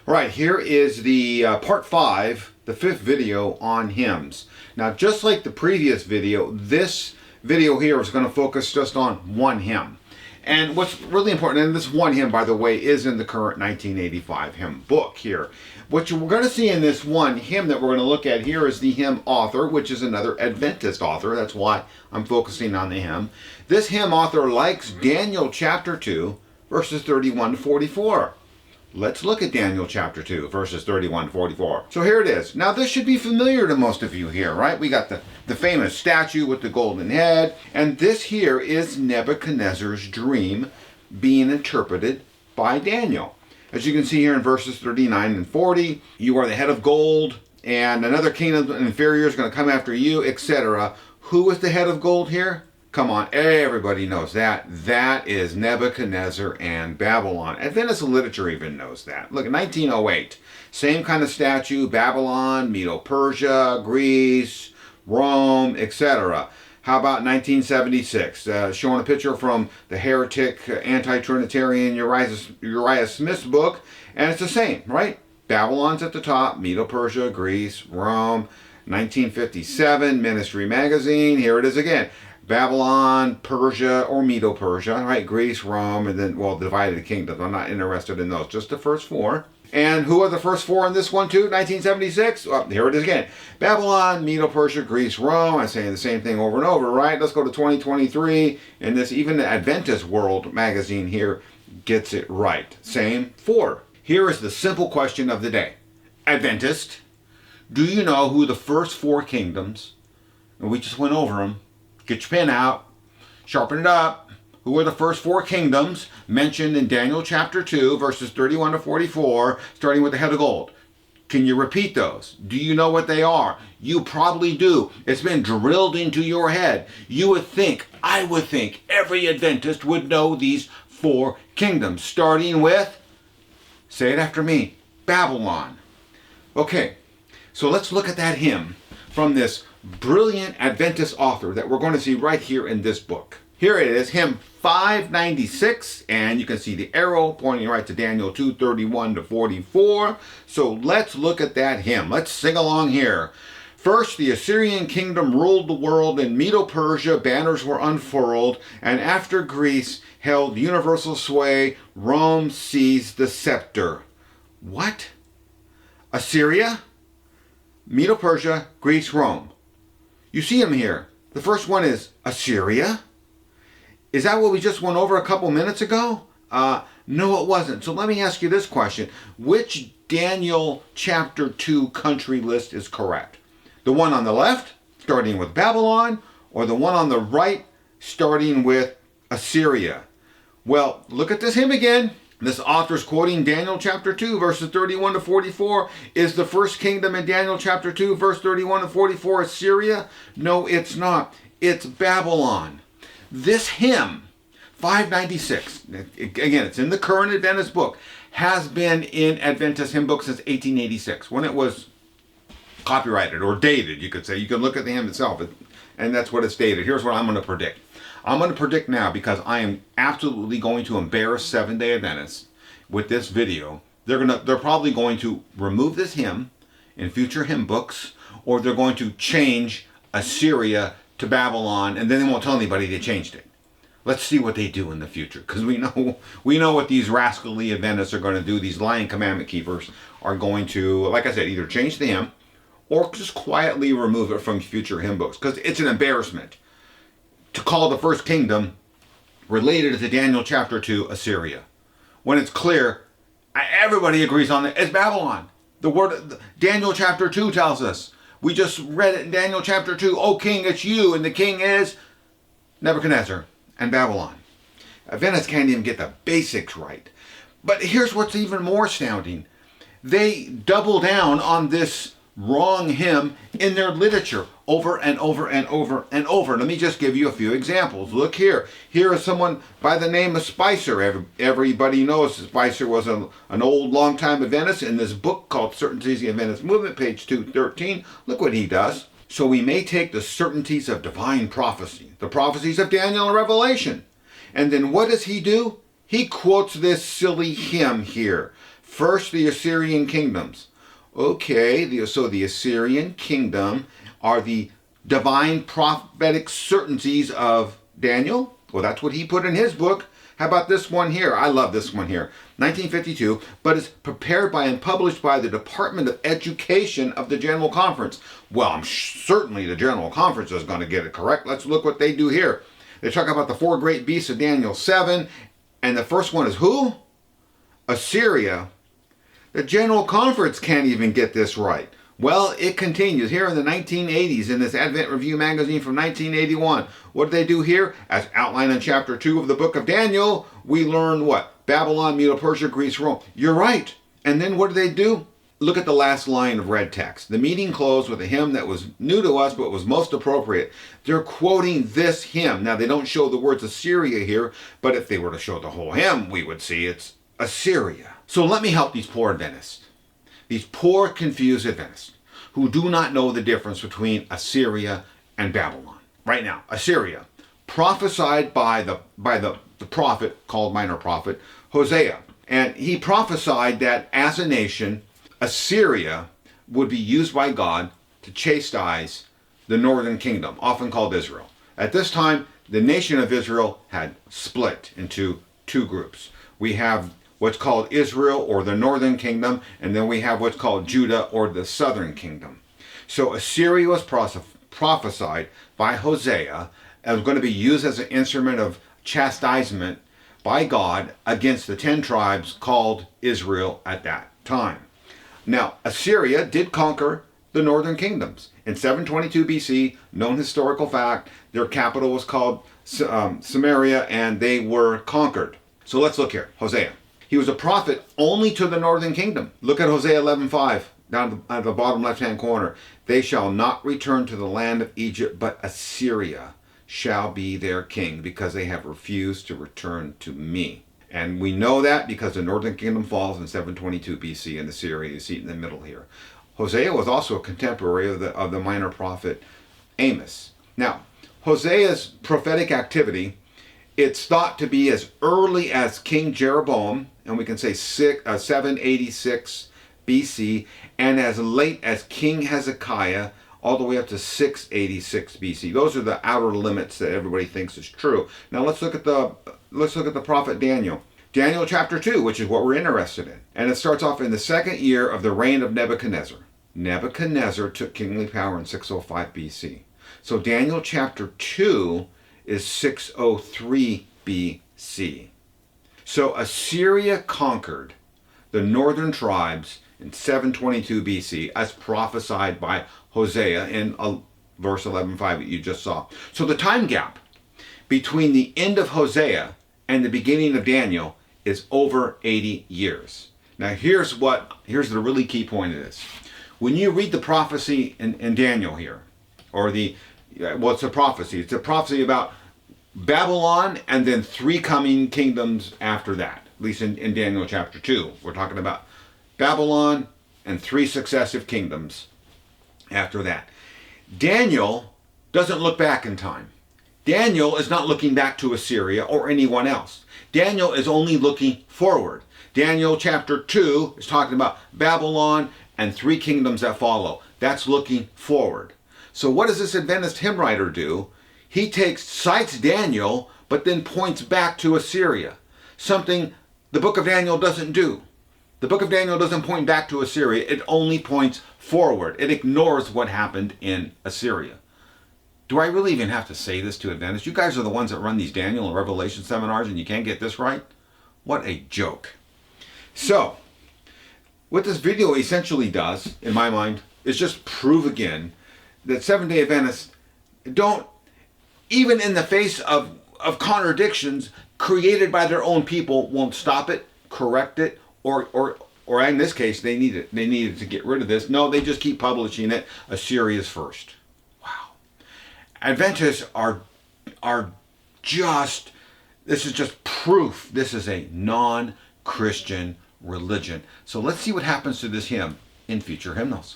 Right, here is the part 5, the 5th video on hymns. Now, just like the previous video, this video here is going to focus just on one hymn. And what's really important, and this one hymn, by the way, is in the current 1985 hymn book here. What we're going to see in this one hymn that we're going to look at here is the hymn author, which is another Adventist author. That's why I'm focusing on the hymn. This hymn author likes Daniel chapter 2, verses 31 to 44. Let's look at Daniel chapter 2, verses 31 to 44. So here it is. Now this should be familiar to most of you here, right? We got the famous statue with the golden head. And this here is Nebuchadnezzar's dream being interpreted by Daniel. As you can see here in verses 39 and 40, you are the head of gold, and another kingdom inferior is going to come after you, etc. Who is the head of gold here? Come on, everybody knows that. That is Nebuchadnezzar and Babylon. Adventist literature even knows that. Look, 1908, same kind of statue, Babylon, Medo-Persia, Greece, Rome, etc. How about 1976, showing a picture from the heretic, anti-Trinitarian Uriah Smith's book, and it's the same, right? Babylon's at the top, Medo-Persia, Greece, Rome. 1957, Ministry Magazine, here it is again. Babylon, Persia, or Medo-Persia, right? Greece, Rome, and then, well, divided kingdoms. I'm not interested in those, just the first 4. And who are the first 4 in this one too? 1976? Well, here it is again. Babylon, Medo-Persia, Greece, Rome. I'm saying the same thing over and over, right? Let's go to 2023. And this, even the Adventist World magazine here gets it right. Same 4. Here is the simple question of the day. Adventist, do you know who the first 4 kingdoms, and we just went over them, get your pen out, sharpen it up. Who are the first 4 kingdoms mentioned in Daniel chapter 2, verses 31 to 44, starting with the head of gold? Can you repeat those? Do you know what they are? You probably do. It's been drilled into your head. You would think, I would think, every Adventist would know these 4 kingdoms, starting with, say it after me, Babylon. Okay, so let's look at that hymn from this brilliant Adventist author that we're going to see right here in this book. Here it is, hymn 596, and you can see the arrow pointing right to Daniel 2, 31 to 44. So let's look at that hymn. Let's sing along here. First, the Assyrian kingdom ruled the world. In Medo-Persia, banners were unfurled, and after Greece held universal sway, Rome seized the scepter. What? Assyria? Medo-Persia, Greece, Rome. You see them here. The first one is Assyria. Is that what we just went over a couple minutes ago? No, it wasn't. So let me ask you this question. Which Daniel chapter 2 country list is correct? The one on the left, starting with Babylon, or the one on the right, starting with Assyria? Well, look at this hymn again. This author is quoting Daniel chapter 2, verses 31 to 44. Is the first kingdom in Daniel chapter 2, verse 31 to 44 Assyria? No, it's not. It's Babylon. This hymn, 596, again, it's in the current Adventist book, has been in Adventist hymn book since 1886, when it was copyrighted or dated, you could say. You can look at the hymn itself, and that's what it's dated. Here's what I'm going to predict. I'm going to predict now, because I am absolutely going to embarrass Seventh-day Adventists with this video. They're probably going to remove this hymn in future hymn books, or they're going to change Assyria to Babylon, and then they won't tell anybody they changed it. Let's see what they do in the future, because we know what these rascally Adventists are going to do. These lying commandment keepers are going to, like I said, either change the hymn or just quietly remove it from future hymn books, because it's an embarrassment to call the first kingdom related to Daniel chapter 2 Assyria, when it's clear, everybody agrees on it, it's Babylon. The word Daniel chapter 2 tells us. We just read it in Daniel chapter 2. O king, it's you, and the king is Nebuchadnezzar and Babylon. Adventists can't even get the basics right. But here's what's even more astounding. They double down on this wrong hymn in their literature over and over and over and over. Let me just give you a few examples. Look here. Here is someone by the name of Spicer. Everybody knows Spicer was an old, long-time Adventist in this book called Certainties of the Adventist Movement, page 213. Look what he does. So we may take the certainties of divine prophecy, the prophecies of Daniel and Revelation. And then what does he do? He quotes this silly hymn here. First, the Assyrian kingdoms. Okay, so the Assyrian kingdom are the divine prophetic certainties of Daniel. Well, that's what he put in his book. How about this one here? I love this one here. 1952, but it's prepared by and published by the Department of Education of the General Conference. Well, certainly the General Conference is going to get it correct. Let's look what they do here. They talk about the 4 great beasts of Daniel 7, and the first one is who? Assyria. The General Conference can't even get this right. Well, it continues here in the 1980s in this Advent Review magazine from 1981. What do they do here? As outlined in chapter 2 of the book of Daniel, we learn what? Babylon, Medo-Persia, Greece, Rome. You're right. And then what do? Look at the last line of red text. The meeting closed with a hymn that was new to us but was most appropriate. They're quoting this hymn. Now, they don't show the words Assyria here, but if they were to show the whole hymn, we would see it's Assyria. So let me help these poor Adventists. These poor, confused Adventists who do not know the difference between Assyria and Babylon. Right now, Assyria, prophesied by the prophet called minor prophet Hosea. And he prophesied that as a nation, Assyria would be used by God to chastise the northern kingdom, often called Israel. At this time, the nation of Israel had split into 2 groups. We have what's called Israel, or the northern kingdom, and then we have what's called Judah, or the southern kingdom. So Assyria was prophesied by Hosea as going to be used as an instrument of chastisement by God against the 10 tribes called Israel at that time. Now, Assyria did conquer the northern kingdoms. In 722 BC, known historical fact, their capital was called Samaria, and they were conquered. So let's look here. Hosea. He was a prophet only to the northern kingdom. Look at Hosea 11:5, down at the bottom left-hand corner. They shall not return to the land of Egypt, but Assyria shall be their king, because they have refused to return to me. And we know that because the northern kingdom falls in 722 BC, and Assyria is in the middle here. Hosea was also a contemporary of the minor prophet Amos. Now, Hosea's prophetic activity, it's thought to be as early as King Jeroboam, and we can say 786 BC, and as late as King Hezekiah, all the way up to 686 BC. Those are the outer limits that everybody thinks is true. Now let's look at the prophet Daniel. Daniel chapter 2, which is what we're interested in. And it starts off in the 2nd year of the reign of Nebuchadnezzar. Nebuchadnezzar took kingly power in 605 BC. So Daniel chapter 2 is 603 BC. So Assyria conquered the northern tribes in 722 BC as prophesied by Hosea in verse 11:5 that you just saw. So the time gap between the end of Hosea and the beginning of Daniel is over 80 years. Now here's the really key point of this. When you read the prophecy in Daniel here, or it's a prophecy. It's a prophecy about Babylon and then 3 coming kingdoms after that. At least in Daniel chapter 2. We're talking about Babylon and 3 successive kingdoms after that. Daniel doesn't look back in time. Daniel is not looking back to Assyria or anyone else. Daniel is only looking forward. Daniel chapter 2 is talking about Babylon and 3 kingdoms that follow. That's looking forward. So what does this Adventist hymn writer do? He cites Daniel, but then points back to Assyria. Something the book of Daniel doesn't do. The book of Daniel doesn't point back to Assyria. It only points forward. It ignores what happened in Assyria. Do I really even have to say this to Adventists? You guys are the ones that run these Daniel and Revelation seminars, and you can't get this right? What a joke. So, what this video essentially does, in my mind, is just prove again that Seventh-day Adventists don't, even in the face of contradictions created by their own people, won't stop it, correct it, or in this case, they needed to get rid of this. No, they just keep publishing it. Assyria's first. Wow. Adventists are just, this is just proof this is a non-Christian religion. So let's see what happens to this hymn in future hymnals.